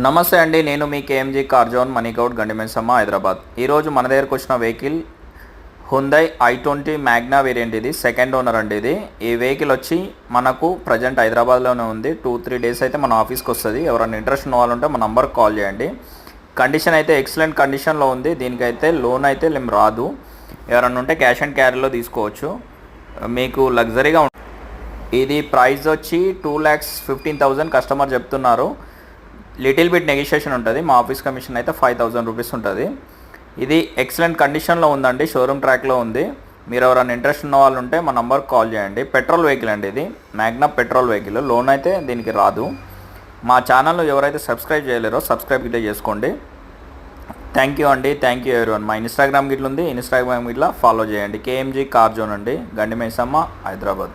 నమస్తే అండి, నేను మీ కేఎంజీ కార్ జోన్ మనీగౌడ్ గండిమైసమ్మ హైదరాబాద్. ఈరోజు మన దగ్గరకు వచ్చిన vehicle Hyundai i20 Magna variant. ఇది సెకండ్ ఓనర్ అండి. ఈ వెహికల్ వచ్చి మనకు ప్రజెంట్ హైదరాబాద్లోనే ఉంది. 2-3 డేస్ అయితే మన ఆఫీస్కి వస్తుంది. ఎవరైనా ఇంట్రెస్ట్ ఉన్న వాళ్ళు ఉంటే మన నంబర్కి కాల్ చేయండి. కండిషన్ అయితే ఎక్సలెంట్ కండిషన్లో ఉంది. దీనికైతే లోన్ అయితే రాదు. ఎవరైనా ఉంటే క్యాష్ అండ్ క్యారీలో తీసుకోవచ్చు. మీకు లగ్జరీగా ఇది ప్రైస్ వచ్చి 2,15,000 కస్టమర్ చెప్తున్నారు. లిటిల్ బిట్ నెగోషియేషన్ ఉంటుంది. మా ఆఫీస్ కమిషన్ అయితే 5,000 రూపీస్ ఉంటుంది. ఇది ఎక్సలెంట్ కండిషన్లో ఉందండి. షోరూమ్ ట్రాక్లో ఉంది. మీరు ఎవరైనా ఇంట్రెస్ట్ ఉన్న వాళ్ళు ఉంటే మా నంబర్కి కాల్ చేయండి. పెట్రోల్ వెహికల్ అండి. ఇది మ్యాగ్నా పెట్రోల్ వెహికల్. లోన్ అయితే దీనికి రాదు. మా ఛానల్లో ఎవరైతే సబ్స్క్రైబ్ చేయలేరో సబ్స్క్రైబ్ ఇట్లా చేసుకోండి. థ్యాంక్ యూ అండి. Thank you everyone. మా ఇన్స్టాగ్రామ్ గిట్ల ఉంది. ఇన్స్టాగ్రామ్ గిట్లా ఫాలో చేయండి. కేఎంజీ కార్ జోన్ అండి, గండిమైసమ్మ హైదరాబాద్.